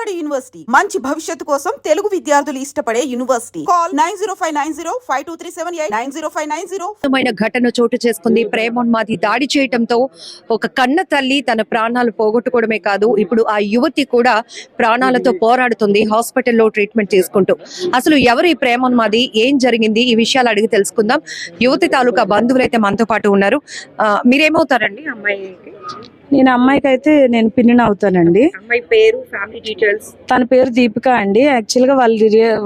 Vijayawada university మంచి భవిష్యత్తు కోసం తెలుగు విద్యార్థులు ఇష్టపడే యూనివర్సిటీ. కాల్ 9059052378 905990. ఘటన చోటు చేసుకుంది. ప్రేమోన్మాది దాడి చేయటంతో ఒక కన్న తల్లి తన ప్రాణాలు పోగొట్టుకోవడమే కాదు, ఇప్పుడు ఆ యువతి కూడా ప్రాణాలతో పోరాడుతుంది హాస్పిటల్లో ట్రీట్మెంట్ తీసుకుంటూ. అసలు ఎవరు ఈ ప్రేమోన్మాది, ఏం జరిగింది, ఈ విషయాలు అడిగి తెలుసుకుందాం. యువతి తాలూకా బంధువులైతే మనతో పాటు ఉన్నారు. మీరేమవుతారండి అమ్మాయికి? నేను అమ్మాయికి అయితే నేను పిన్నిని అవుతానండి. అమ్మాయి పేరు, ఫ్యామిలీ డీటెయిల్స్? తన పేరు దీపిక అండి. యాక్చువల్ గా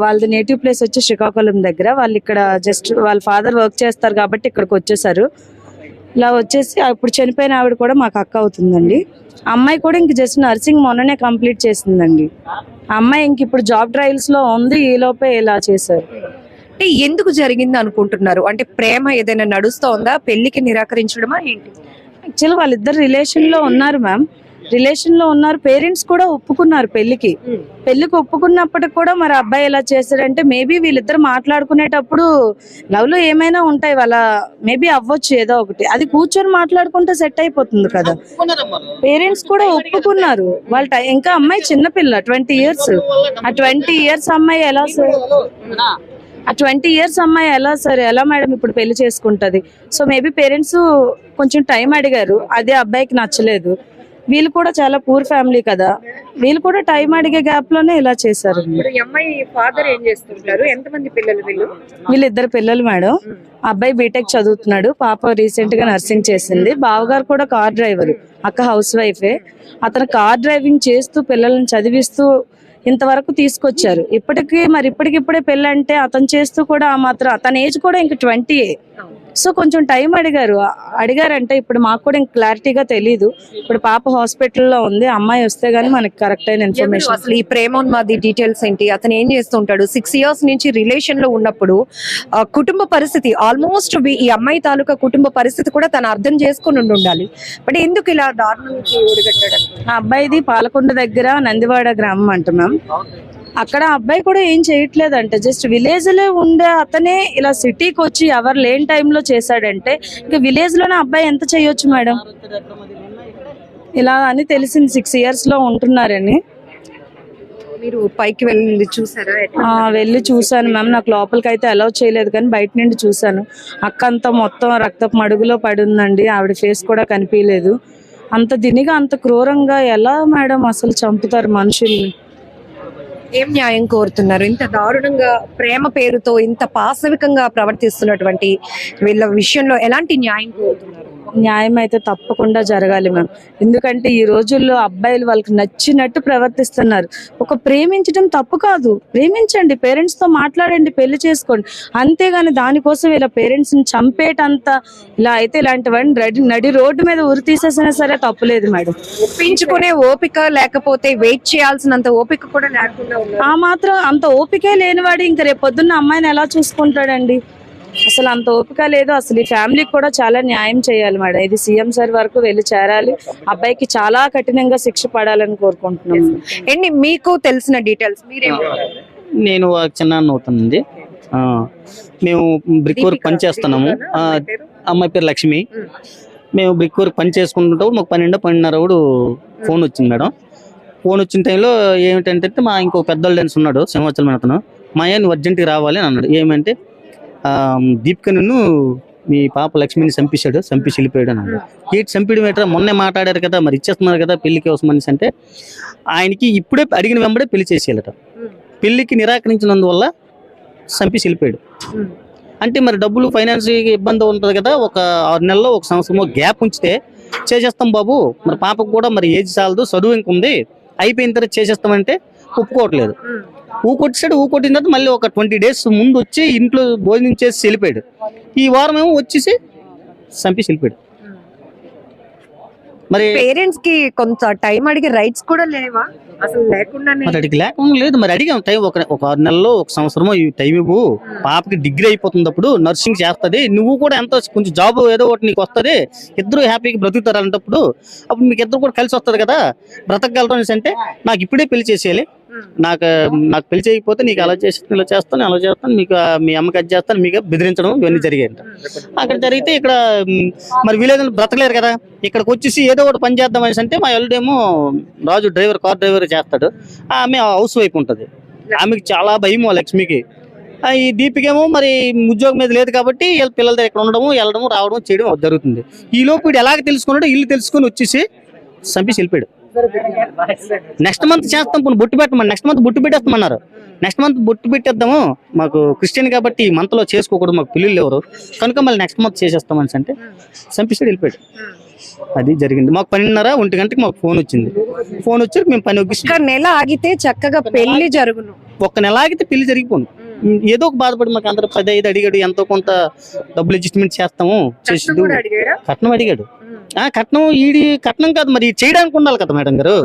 వాళ్ళది నేటివ్ ప్లేస్ వచ్చి శ్రీకాకుళం దగ్గర. వాళ్ళు ఇక్కడ జస్ట్ వాళ్ళ ఫాదర్ వర్క్ చేస్తారు కాబట్టి ఇక్కడికి వచ్చేసారు. ఇలా వచ్చేసి ఇప్పుడు చనిపోయిన ఆవిడ కూడా మాకు అక్క అవుతుందండి. అమ్మాయి కూడా ఇంక జస్ట్ నర్సింగ్ మొన్ననే కంప్లీట్ చేసిందండి. అమ్మాయి ఇంక ఇప్పుడు జాబ్ ట్రయల్స్ లో ఉంది. ఈ లోపే ఇలా చేశారు. అంటే ఎందుకు జరిగింది అనుకుంటున్నారు? అంటే ప్రేమ ఏదైనా నడుస్తోందా? పెళ్లికి నిరాకరించడమా ఏంటి? యాక్చువల్ వాళ్ళిద్దరు రిలేషన్ లో ఉన్నారు మ్యామ్. రిలేషన్ లో ఉన్నారు. పేరెంట్స్ కూడా ఒప్పుకున్నారు పెళ్లికి ఒప్పుకున్నప్పటికి కూడా మరి అబ్బాయి ఎలా చేశాడంటే మేబీ వీళ్ళిద్దరు మాట్లాడుకునేటప్పుడు లవ్ లో ఏమైనా ఉంటాయి, వాళ్ళ మేబీ అవ్వచ్చు ఏదో ఒకటి. అది కూర్చొని మాట్లాడుకుంటే సెట్ అయిపోతుంది కదా. పేరెంట్స్ కూడా ఒప్పుకున్నారు. వాళ్ళ ఇంకా అమ్మాయి చిన్నపిల్ల 20 years. ఆ 20 years అమ్మాయి ఎలా సార్, ఆ 20 years అమ్మాయి ఎలా సరే ఎలా మేడం ఇప్పుడు పెళ్లి చేసుకుంటది? సో మేబీ పేరెంట్స్ కొంచెం టైం అడిగారు. అదే అబ్బాయికి నచ్చలేదు. వీళ్ళు కూడా చాలా పూర్ ఫ్యామిలీ కదా, వీళ్ళు కూడా టైం అడిగే గ్యాప్ లోనే ఇలా చేశారు. అమ్మాయి ఫాదర్ ఏం చేస్తుంటారు? ఎంతమంది పిల్లలు వీళ్ళిద్దరు పిల్లలు మేడం. అబ్బాయి బీటెక్ చదువుతున్నాడు, పాప రీసెంట్ గా నర్సింగ్ చేసింది. బావగారు కూడా కార్ డ్రైవర్, అక్క హౌస్ వైఫే. అతను కార్ డ్రైవింగ్ చేస్తూ పిల్లల్ని చదివిస్తూ ఇంతవరకు తీసుకొచ్చారు. ఇప్పటికిప్పుడే పెళ్ళి అంటే అతను చేస్తూ కూడా ఆ మాత్రం అతని ఏజ్ కూడా ఇంక 20. సో కొంచెం టైం అడిగారంటే ఇప్పుడు మాకు కూడా ఇంక క్లారిటీగా తెలీదు. ఇప్పుడు పాప హాస్పిటల్లో ఉంది. అమ్మాయి వస్తే గానీ మనకి కరెక్ట్ అయిన ఇన్ఫర్మేషన్. అసలు ఈ ప్రేమోన్మాది డీటెయిల్స్ ఏంటి? అతను ఏం చేస్తుంటాడు? 6 years నుంచి రిలేషన్ లో ఉన్నప్పుడు కుటుంబ పరిస్థితి ఆల్మోస్ట్ ఈ అమ్మాయి తాలూకా కుటుంబ పరిస్థితి కూడా తను అర్థం చేసుకుని ఉండాలి. బట్ ఎందుకు ఇలా దారుణానికి ఒడిగట్టాడు? ఆ అబ్బాయిది పాలకొండ దగ్గర నందివాడ గ్రామం అంట మ్యామ్. అక్కడ అబ్బాయి కూడా ఏం చేయట్లేదంటే జస్ట్ విలేజ్ లో ఉండే అతనే ఇలా సిటీకి వచ్చి ఎవరు లేని టైంలో చేశాడంటే ఇంకా విలేజ్ లోనే అబ్బాయి ఎంత చేయొచ్చు మేడం? ఇలా అని తెలిసింది. 6 years లో ఉంటున్నారని. మీరు పైకి వెళ్ళి చూసారా? వెళ్ళి చూసాను మ్యామ్. నాకు లోపలికి అయితే అలౌ చేయలేదు కానీ బయట నుండి చూసాను. అక్క అంతా మొత్తం రక్తపు మడుగులో పడి ఉందండి. ఆవిడ ఫేస్ కూడా కనిపించలేదు. అంత దినిగా అంత క్రూరంగా ఎలా మేడం అసలు చంపుతారు మనుషుల్ని? ఏం న్యాయం కోరుతున్నారు? ఇంత దారుణంగా ప్రేమ పేరుతో ఇంత పాశవికంగా ప్రవర్తిస్తున్నటువంటి వీళ్ళ విషయంలో ఎలాంటి న్యాయం కోరుతున్నారు? న్యాయం అయితే తప్పకుండా జరగాలి మ్యామ్. ఎందుకంటే ఈ రోజుల్లో అబ్బాయిలు వాళ్ళకి నచ్చినట్టు ప్రవర్తిస్తున్నారు. ఒక ప్రేమించడం తప్పు కాదు, ప్రేమించండి, పేరెంట్స్ తో మాట్లాడండి, పెళ్లి చేసుకోండి. అంతేగాని దానికోసం ఇలా పేరెంట్స్ ని చంపేటంత ఇలా అయితే ఇలాంటివన్నీ నడి రోడ్డు మీద ఉరి తీసేసినా సరే తప్పులేదు మేడం. ఒప్పించుకునే ఓపిక లేకపోతే వెయిట్ చేయాల్సినంత ఓపిక కూడా లేకుండా ఆ మాత్రం అంత ఓపికే లేనివాడు ఇంకా రేపు పొద్దున్న అమ్మాయిని ఎలా చూసుకుంటాడండి? అసలు అంత ఓపిక లేదు. అసలు ఈ ఫ్యామిలీకి కూడా చాలా న్యాయం చేయాలి మేడం. ఇది సీఎం సార్ వరకు వెళ్ళి చేరాలి. అబ్బాయికి చాలా కఠినంగా శిక్ష పడాలని కోరుకుంటున్నాం. ఏంటి మీకు తెలిసిన డీటెయిల్స్? నేను చిన్న అవుతుంది. మేము బ్రిక్ వర్క్ పని చేస్తున్నాము. అమ్మాయి పేరు లక్ష్మి. మేము బ్రిక్ వర్క్ పని చేసుకుంటుంటాము. మాకు 12:30 ఫోన్ వచ్చింది మేడం. ఫోన్ వచ్చిన టైంలో ఏమిటంటే మా ఇంకో పెద్దోళ్ళు ఉన్నాడు, సింహాచలం అతను. మా అయ్య అర్జెంట్గా రావాలి అని అన్నాడు. ఏమంటే దీపిక నిన్ను మీ పాప లక్ష్మిని చంపేసి వెళ్ళిపోయాడు అని అన్నాడు. ఏంటి చంపేయడం ఏంటో మొన్నే మాట్లాడారు కదా, మరి ఇచ్చేస్తున్నారు కదా పెళ్లికి అవసరం మనిషి అంటే ఆయనకి ఇప్పుడే అడిగిన వెంబడే పెళ్లి చేసేయాలట. పెళ్లికి నిరాకరించినందువల్ల చంపేసి వెళ్ళిపోయాడు. అంటే మరి డబ్బులు ఫైనాన్స్ ఇబ్బంది ఉంటుంది కదా, ఒక 6 నెలల్లో 1 సంవత్సరమో గ్యాప్ ఉంచితే చేసేస్తాం బాబు, మరి పాపకు కూడా మరి ఏజ్ చాలదు, చదువు ఇంకుంది, అయిపోయిన తర్వాత చేసేస్తామంటే ఒప్పుకోవట్లేదు. ఊకొట్టిన తర్వాత మళ్ళీ ఒక 20 days ముందు వచ్చి ఇంట్లో భోజనం చేసి వెళ్ళిపోయాడు. ఈ వారం ఏమో వచ్చేసి చంపేసి వెళ్ళిపోయాడు. మరి పేరెంట్స్ కి కొంత టైం అడిగే రైట్స్ కూడా లేవా? అసలు లేకుండా లేదు. మరి అడిగాం టైం, ఒక 6 నెలల్లో 1 సంవత్సరమో ఈ టైం ఇవ్వు, పాపకి డిగ్రీ అయిపోతుంది, అప్పుడు నర్సింగ్ చేస్తుంది, నువ్వు కూడా ఎంతో కొంచెం జాబ్ ఏదో ఒకటి నీకు వస్తుంది, ఇద్దరు హ్యాపీగా బ్రతుకుతారు అంటప్పుడు అప్పుడు మీకు ఇద్దరు కూడా కలిసి వస్తుంది కదా, బ్రతకగలరు అనేసి అంటే నాకు ఇప్పుడే పెళ్లి చేసేయాలి, నాకు పెళ్లి చేయకపోతే నీకు అలా చేస్తాను, ఇలా చేస్తాను, అలా చేస్తాను, మీకు మీ అమ్మకి అది చేస్తాను, మీకు బెదిరించడం ఇవన్నీ జరిగాయంట. అక్కడ జరిగితే ఇక్కడ మరి విలేజ్ బ్రతకలేరు కదా, ఇక్కడికి వచ్చేసి ఏదో ఒకటి పని చేద్దాం అనేసి అంటే మా అల్లుడేమో రాజు డ్రైవర్, కార్ డ్రైవర్ చేస్తాడు, ఆమె హౌస్ వైఫ్ ఉంటుంది, ఆమెకి చాలా భయము లక్ష్మికి. ఈ దీపికేమో మరి ఉద్యోగం మీద లేదు కాబట్టి వీళ్ళ పిల్లల దగ్గర ఇక్కడ ఉండడము, వెళ్ళడము, రావడం, చేయడం జరుగుతుంది. ఈ లోపు వీడు ఎలాగ తెలుసుకున్నాడో ఇల్లు తెలుసుకొని వచ్చేసి చంపేసి వెళ్ళిపోయాడు. నెక్స్ట్ మంత్ చేస్తాం, బొట్టు పెట్టమని, నెక్స్ట్ మంత్ బొట్టు పెట్టేస్తామన్నారు. నెక్స్ట్ మంత్ బొట్టు పెట్టేద్దాము, మాకు క్రిస్టియన్ కాబట్టి ఈ మంత్ లో చేసుకోకూడదు, మాకు పిల్లలు ఎవరు కనుక మళ్ళీ నెక్స్ట్ మంత్ చేసేస్తామని అంటే చంపేసి వెళ్ళిపోయాడు. అది జరిగింది. మాకు 12:30, 1 గంటకి మాకు ఫోన్ వచ్చింది. ఫోన్ వచ్చి మేము పని ఒగ్గి ఒక నెల ఆగితే చక్కగా పెళ్లి జరుగును. ఒక్క నెల ఆగితే పెళ్లి జరిగిపోను. ఏదో ఒక బాధపడి మాకు అందరూ 10-5 అడిగాడు, ఎంతో కొంత డబ్బులు అడ్జస్ట్మెంట్ చేస్తాము చేసి కట్నం అడిగాడు. కట్నం కట్నం కాదు మరి చేయడానికి ఉండాలి కదా మేడం గారు,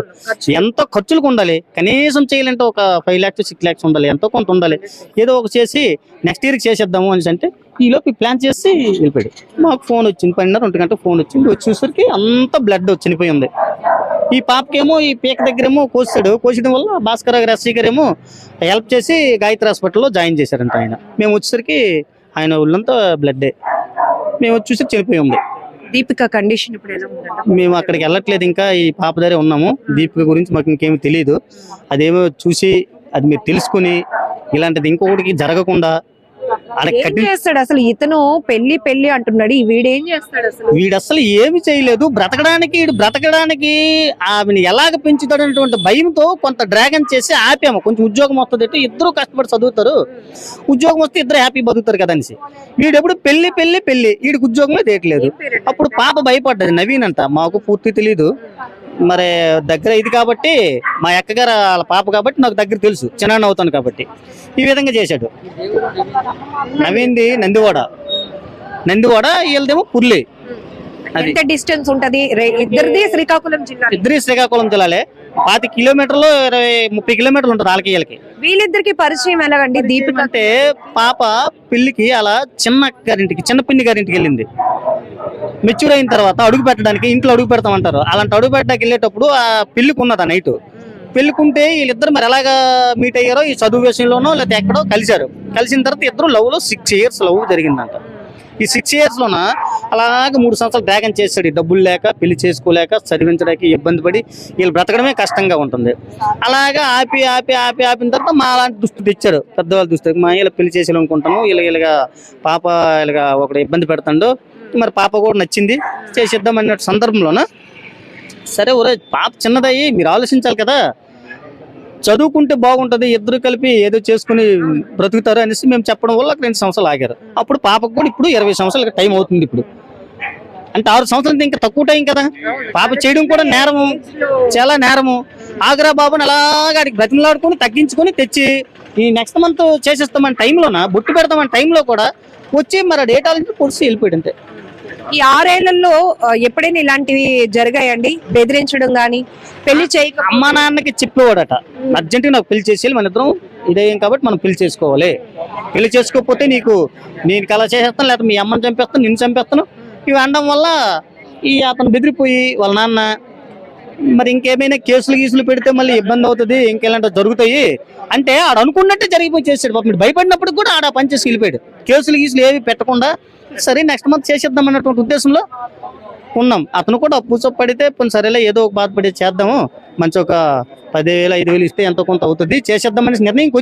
ఎంతో ఖర్చులకు ఉండాలి, కనీసం చేయాలంటే ఒక 5 lakhs 6 lakhs ఉండాలి, ఎంతో కొంత ఉండాలి. ఏదో ఒక చేసి నెక్స్ట్ ఇయర్కి చేసేద్దాము అని అంటే ఈ లోపు ప్లాన్ చేసి వెళ్ళిపోయాడు. మాకు ఫోన్ వచ్చింది, 12:30, 1 గంట ఫోన్ వచ్చింది. వచ్చేసరికి అంత బ్లడ్ చనిపోయింది. ఈ పాపకేమో ఈ పీక దగ్గరేమో కోసడం వల్ల భాస్కర్ గారు, ఎస్సీ గారు ఏమో హెల్ప్ చేసి గాయత్రి హాస్పిటల్లో జాయిన్ చేశారంట ఆయన. మేము వచ్చేసరికి ఆయన ఒళ్ళంతా బ్లడ్డే, మేము వచ్చేసరికి చనిపోయి ఉంది. దీపిక కండిషన్ ఇప్పుడు ఎలా ఉందంట? మేము అక్కడికి వెళ్ళట్లేదు, ఇంకా ఈ పాప దగ్గరే ఉన్నాము. దీపిక గురించి మాకు ఇంకేమి తెలియదు. అదేమో చూసి అది మీరు తెలుసుకుని ఇలాంటిది ఇంకొకటికి జరగకుండా ఏం చేస్తాడు అసలు ఇతను? పెళ్లి అంటున్నాడు, వీడేం చేస్తాడు అసలు? వీడు అసలు ఏమి చేయలేదు, బ్రతకడానికి ఆమెను ఎలాగ పెంచుతాడు అనేటువంటి భయంతో కొంత డ్రాగన్ చేసి ఆపాము. కొంచెం ఉద్యోగం వస్తుంది, ఇద్దరు కష్టపడి చదువుతారు, ఉద్యోగం వస్తే ఇద్దరు హ్యాపీ బతుకుతారు కదా అనేసి. వీడు ఎప్పుడు పెళ్లి వీడికి ఉద్యోగమే తేయట్లేదు. అప్పుడు పాప భయపడ్డది, నవీన్ అంట, మాకు పూర్తి తెలీదు, మరి దగ్గర ఇది కాబట్టి మా అక్కగారు వాళ్ళ పాప కాబట్టి నాకు దగ్గర తెలుసు, చిన్న అవుతాను కాబట్టి ఈ విధంగా చేశాడు. నవీన్ది నందివాడ, వీళ్ళదేమో పుర్లి. ఎంత డిస్టెన్స్ ఉంటది? ఇద్దరిది శ్రీకాకుళం జిల్లాలే, 5 కిలోమీటర్లు 30 కిలోమీటర్లు ఉంటుంది వాళ్ళకి వీళ్ళకి. వీళ్ళిద్దరికి పరిచయం ఎలాగండి? దీపిక అంటే పాప పెళ్లికి అలా చిన్న పిన్ని గారింటికి వెళ్ళింది. మెచ్యూర్ అయిన తర్వాత అడుగు పెట్టడానికి ఇంట్లో అడుగు పెడతామంటారు, అలాంటి అడుగు పెట్టడానికి వెళ్ళేటప్పుడు ఆ పెళ్లికి ఉన్నదా నైట్. పెళ్లికుంటే వీళ్ళిద్దరు మరి ఎలాగా మీట్ అయ్యారో ఈ చదువు విషయంలోనో లేకపోతే ఎక్కడో కలిసిన తర్వాత ఇద్దరు లవ్ లో 6 years లవ్ జరిగిందంట. ఈ 6 years లోన అలాగే 3 సంవత్సరాలు డ్రాగన్ చేశాడు. డబ్బులు లేక, పెళ్లి చేసుకోలేక, చదివించడానికి ఇబ్బంది పడి వీళ్ళు బ్రతకడమే కష్టంగా ఉంటుంది. అలాగా ఆపిన తర్వాత మా అలాంటి దుస్థితి ఇచ్చాడు, పెద్దవాళ్ళ దుస్థితి. మా ఇలా పెళ్లి చేసేయాలనుకుంటాము, ఇలాగా పాప ఇలాగా ఒకటి ఇబ్బంది పెడతాడు, మరి పాప కూడా నచ్చింది, చేసేద్దాం అన్న సందర్భంలోన సరే ఒరే పాప చిన్నదయ్యి మీరు ఆలోచించాలి కదా, చదువుకుంటే బాగుంటది, ఇద్దరు కలిపి ఏదో చేసుకుని బ్రతుకుతారు అనేసి మేము చెప్పడం వల్ల 2 సంవత్సరాలు ఆగారు. అప్పుడు పాపకు కూడా ఇప్పుడు 20 సంవత్సరాలు టైం అవుతుంది. ఇప్పుడు అంటే 6 సంవత్సరాలు ఇంకా తక్కువ టైం కదా. పాప చేయడం కూడా నేరము, చాలా నేరము. ఆగ్రా బాబుని అలాగా బ్రతిమలాడుకుని తగ్గించుకొని తెచ్చి ఈ నెక్స్ట్ మంత్ చేసేస్తామని టైంలోన, బొట్టు పెడతామని టైంలో కూడా వచ్చి మరి డేటాలని పొడిచి వెళ్ళిపోయాడు. అంతే. ఈ 6 ఏళ్లలో ఎప్పుడైనా ఇలాంటివి జరిగాయండి? బెదిరించడం గానీ, పెళ్లి చేయక అమ్మా నాన్నకి చెప్పేవాడట, అర్జెంటుగా నాకు పెళ్లి చేసేయాలి, మన ఇద్దరం ఇదేం కాబట్టి మనం పెళ్లి చేసుకోవాలి, పెళ్లి చేసుకోకపోతే నేను అలా చేసేస్తాను, లేకపోతే మీ అమ్మని చంపేస్తాను, నిన్ను చంపేస్తాను, ఇవి అనడం వల్ల అతను బెదిరిపోయి వాళ్ళ నాన్న మరి ఇంకేమైనా కేసులు పెడితే మళ్ళీ ఇబ్బంది అవుతుంది, ఇంకెలాంటి జరుగుతాయి అంటే ఆడు అనుకున్నట్టే జరిగిపోయి చేసాడు. పాపం భయపడినప్పుడు కూడా ఆడ పని చేసి వెళ్ళిపోయాడు. కేసులు ఏవి పెట్టకుండా సరే నెక్స్ట్ మంత్ చేసేద్దాం అన్నటువంటి ఉద్దేశంలో ఉన్నాం. అతను కూడా అప్పు పడితే సరేలే ఏదో ఒక బాధపడి చేద్దాము, మంచి ఒక 10,000 5,000 ఇస్తే ఎంతో కొంత అవుతుంది, చేసేద్దామని నిర్ణయంకి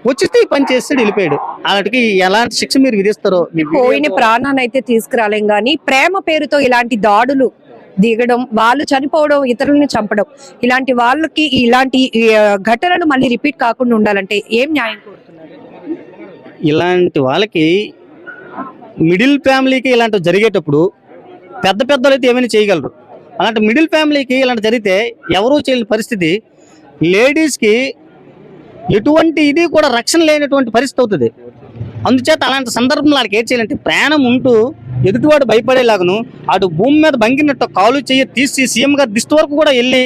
వచ్చేస్తే ఈ పని చేస్తాడు, వెళ్ళిపోయాడు. అలాంటికి ఎలాంటి శిక్ష మీరు విధిస్తారో. పోయిన ప్రాణాన్ని అయితే తీసుకురాలేం గానీ ప్రేమ పేరుతో ఇలాంటి దాడులు దిగడం, వాళ్ళు చనిపోవడం, ఇతరులను చంపడం, ఇలాంటి వాళ్ళకి ఇలాంటి ఘటనలు మళ్ళీ రిపీట్ కాకుండా ఉండాలంటే ఏం న్యాయం కోరుతున్నారు? ఇలాంటి వాళ్ళకి మిడిల్ ఫ్యామిలీకి ఇలాంటివి జరిగేటప్పుడు పెద్దలు అయితే ఏమైనా చేయగలరు. అలాంటి మిడిల్ ఫ్యామిలీకి ఇలాంటి జరిగితే ఎవరూ చేయలేని పరిస్థితి, లేడీస్కి ఎటువంటి ఇది కూడా రక్షణ లేనటువంటి పరిస్థితి అవుతుంది. అందుచేత అలాంటి సందర్భంలో వాళ్ళకి ఏం చేయాలంటే ప్రాణం ఉంటూ ఎదుటివాడు భయపడేలాగను అటు భూమి మీద బంగినట్టు కాలు చెయ్యి తీసి సీఎం గారి దిష్టి వరకు కూడా వెళ్ళి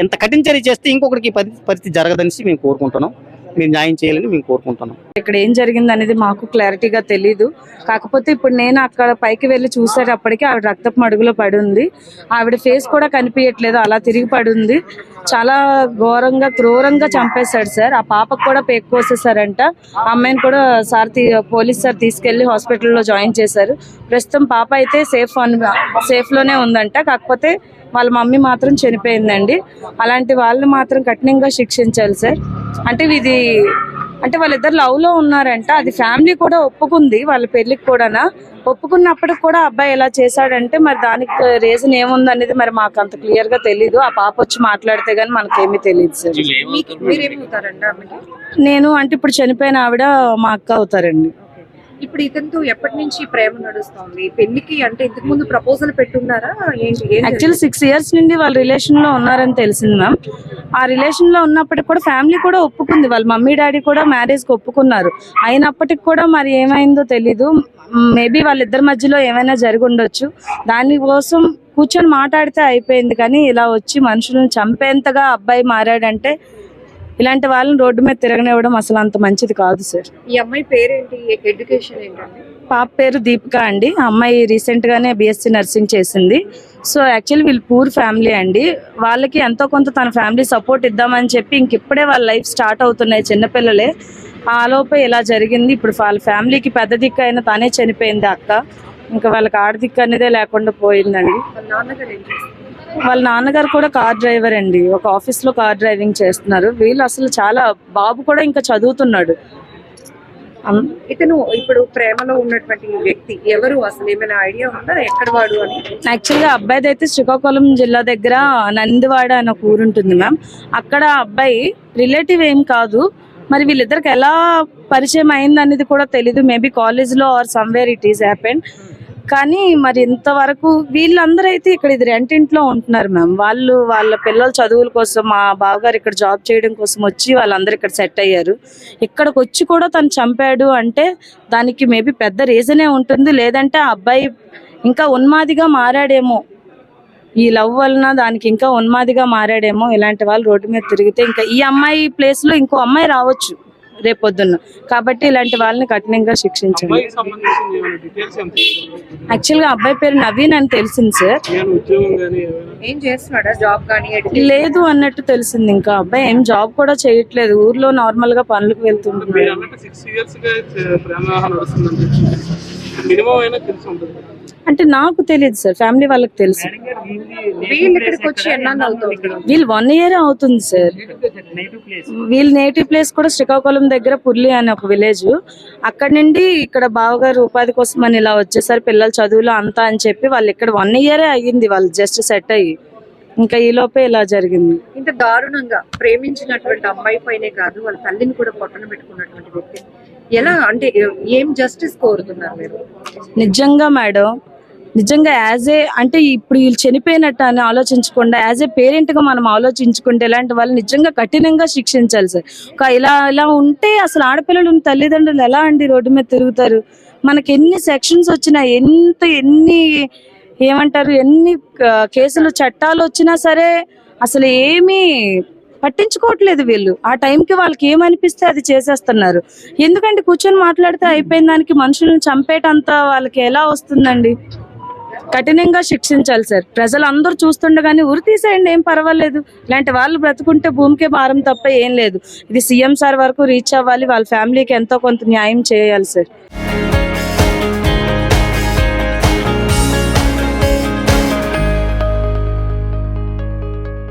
ఎంత కఠిన చర్య చేస్తే ఇంకొకరికి పరిస్థితి జరగదనేసి మేము కోరుకుంటున్నాం. మీరు న్యాయం చేయాలని మేము కోరుకుంటున్నాం. ఇక్కడ ఏం జరిగింది అనేది మాకు క్లారిటీగా తెలీదు. కాకపోతే ఇప్పుడు నేను అక్కడ పైకి వెళ్ళి చూసేటప్పటికి ఆవిడ రక్తపు మడుగులో పడి ఉంది. ఆవిడ ఫేస్ కూడా కనిపించట్లేదు, అలా తిరిగి పడి ఉంది. చాలా ఘోరంగా క్రూరంగా చంపేశాడు సార్. ఆ పాపకు కూడా పేక్ కోసేసారంట. ఆ అమ్మాయిని కూడా పోలీస్ సార్ తీసుకెళ్లి హాస్పిటల్లో జాయిన్ చేశారు. ప్రస్తుతం పాప అయితే సేఫ్ లోనే ఉందంట. కాకపోతే వాళ్ళ మమ్మీ మాత్రం చనిపోయిందండి. అలాంటి వాళ్ళని మాత్రం కఠినంగా శిక్షించాలి సార్. అంటే వాళ్ళిద్దరు లవ్ లో ఉన్నారంట. అది ఫ్యామిలీ కూడా ఒప్పుకుంది వాళ్ళ పెళ్లికి కూడా. ఒప్పుకున్నప్పటికి కూడా అబ్బాయి ఎలా చేశాడంటే మరి దానికి రీజన్ ఏముంది అనేది మరి మాకు అంత క్లియర్ గా తెలీదు. ఆ పాప వచ్చి మాట్లాడితే గానీ మనకేమీ తెలియదు సార్. నేను అంటే ఇప్పుడు చనిపోయిన ఆవిడ మా అక్క అవుతారండి. ఇప్పుడు ఇతనితో ఎప్పటి నుంచి ప్రేమ నడుస్తుంది? పెళ్లికి అంటే ఇంతకు ముందు ప్రపోజల్ పెట్టున్నారా? యాక్చువల్లీ 6 years నుండి వాళ్ళ రిలేషన్ లో ఉన్నారని తెలిసింది మ్యామ్. ఆ రిలేషన్ లో ఉన్నప్పటికి కూడా ఫ్యామిలీ కూడా ఒప్పుకుంది. వాళ్ళ మమ్మీ డాడీ కూడా మ్యారేజ్ కి ఒప్పుకున్నారు. అయినప్పటికి కూడా మరి ఏమైందో తెలీదు. మేబీ వాళ్ళిద్దరి మధ్యలో ఏమైనా జరిగి ఉండొచ్చు. దానికోసం కూర్చొని మాట్లాడితే అయిపోయింది. కానీ ఇలా వచ్చి మనుషులను చంపేంతగా అబ్బాయి మారాడంటే ఇలాంటి వాళ్ళని రోడ్డు మీద తిరగనివ్వడం అసలు అంత మంచిది కాదు సార్. ఈ అమ్మాయి పేరేంటి? ఎడ్యుకేషన్ ఏంటండి? పాప పేరు దీపిక అండి. ఆ అమ్మాయి రీసెంట్ గానే BSc నర్సింగ్ చేసింది. సో యాక్చువల్లీ వీళ్ళు పూర్ ఫ్యామిలీ అండి. వాళ్ళకి ఎంతో కొంత తన ఫ్యామిలీ సపోర్ట్ ఇద్దామని చెప్పి ఇంకిప్పుడే వాళ్ళ లైఫ్ స్టార్ట్ అవుతున్నాయి. చిన్నపిల్లలే. ఆ లోపే ఇలా జరిగింది. ఇప్పుడు వాళ్ళ ఫ్యామిలీకి పెద్ద దిక్కు అయినా తానే చనిపోయింది అక్క. ఇంకా వాళ్ళకి ఆడదిక్కు అనేదే లేకుండా పోయిందండి. వాళ్ళ నాన్నగారు కూడా కార్ డ్రైవర్ అండి. ఒక ఆఫీస్ లో కార్ డ్రైవింగ్ చేస్తున్నారు. వీళ్ళు అసలు చాలా బాబు కూడా ఇంకా చదువుతున్నాడు. ఇతను ఇప్పుడు ప్రేమలో ఉన్నటువంటి వ్యక్తి ఎవరు? అసలు ఏమైనా ఐడియా ఉందా ఎక్కడ వాడు అని? యాక్చువల్గా అబ్బాయిది అయితే శ్రీకాకుళం జిల్లా దగ్గర నందివాడ అనే ఒక ఊరు ఉంటుంది మ్యామ్. అక్కడ అబ్బాయి రిలేటివ్ ఏం కాదు. మరి వీళ్ళిద్దరికి ఎలా పరిచయం అయింది అనేది కూడా తెలీదు. మేబీ కాలేజ్ లో or somewhere it is happened. కానీ మరి ఇంతవరకు వీళ్ళందరూ అయితే ఇక్కడ ఇది రెంట్ ఇంట్లో ఉంటున్నారు మ్యామ్. వాళ్ళ పిల్లల చదువుల కోసం మా బావగారు ఇక్కడ జాబ్ చేయడం కోసం వచ్చి వాళ్ళందరూ ఇక్కడ సెట్ అయ్యారు. ఇక్కడికి వచ్చి కూడా తను చంపాడు అంటే దానికి మేబీ పెద్ద రీజనే ఉంటుంది. లేదంటే ఆ అబ్బాయి ఇంకా ఉన్మాదిగా మారాడేమో. ఈ లవ్ వలన దానికి ఇంకా ఉన్మాదిగా మారాడేమో. ఇలాంటి వాళ్ళు రోడ్డు మీద తిరిగితే ఇంకా ఈ అమ్మాయి ప్లేస్ లో ఇంకో అమ్మాయి రావచ్చు రేపొద్దున్న. కాబట్టి ఇలాంటి వాళ్ళని కఠినంగా శిక్షించండి. యాక్చువల్ గా అబ్బాయి పేరు నవీన్ అని తెలిసింది సార్. ఏం చేస్తున్నాడా? జాబ్ కానీ లేదు అన్నట్టు తెలిసింది. ఇంకా అబ్బాయి ఏం జాబ్ కూడా చేయట్లేదు. ఊర్లో నార్మల్ గా పనులకు వెళ్తుంటున్నాడు. అంటే నాకు తెలియదు సార్. ఫ్యామిలీ వాళ్ళకి తెలుసు. వీళ్ళు 1 year అవుతుంది సార్. వీళ్ళ నేటివ్ ప్లేస్ కూడా శ్రీకాకుళం దగ్గర పుర్లి అనే ఒక విలేజ్. అక్కడ నుండి ఇక్కడ బావగారు ఉపాధి కోసం అని ఇలా వచ్చేసారు. పిల్లల చదువులు అంతా అని చెప్పి వాళ్ళు ఇక్కడ 1 year అయ్యింది వాళ్ళు జస్ట్ సెట్ అయ్యి. ఇంకా ఈ లోపే ఇలా జరిగింది. ఇంత దారుణంగా ప్రేమించినటువంటి అమ్మాయి పైనే కాదు వాళ్ళ తల్లిని కూడా పొట్టన పెట్టుకున్నటువంటి వ్యక్తి ఎలా అంటే ఏం జస్టిస్ కోరుతున్నారు మీరు? నిజంగా మేడం, నిజంగా అంటే ఇప్పుడు వీళ్ళు చనిపోయినట్టు అని ఆలోచించకుండా యాజ్ ఏ పేరెంట్ గా మనం ఆలోచించుకుంటే ఇలాంటి వాళ్ళు నిజంగా కఠినంగా శిక్షించాలి సార్. ఇలా ఉంటే అసలు ఆడపిల్లలు తల్లిదండ్రులు ఎలా అండి రోడ్డు మీద తిరుగుతారు? మనకి ఎన్ని సెక్షన్స్ వచ్చినా ఎన్ని కేసులు చట్టాలు వచ్చినా సరే అసలు ఏమీ పట్టించుకోవట్లేదు వీళ్ళు. ఆ టైంకి వాళ్ళకి ఏమనిపిస్తే అది చేసేస్తున్నారు. ఎందుకంటే కూర్చొని మాట్లాడితే అయిపోయిన దానికి మనుషులను చంపేటంత వాళ్ళకి ఎలా వస్తుందండి? కఠినంగా శిక్షించాలి సార్. ప్రజలందరూ చూస్తుండగానే ఉరి తీసేయండి, ఏం పర్వాలేదు. ఇలాంటి వాళ్ళు బ్రతుకుంటే భూమికే భారం తప్ప ఏం లేదు. ఇది CM సార్ వరకు రీచ్ అవ్వాలి. వాళ్ళ ఫ్యామిలీకి ఎంతో కొంత న్యాయం చేయాలి సార్.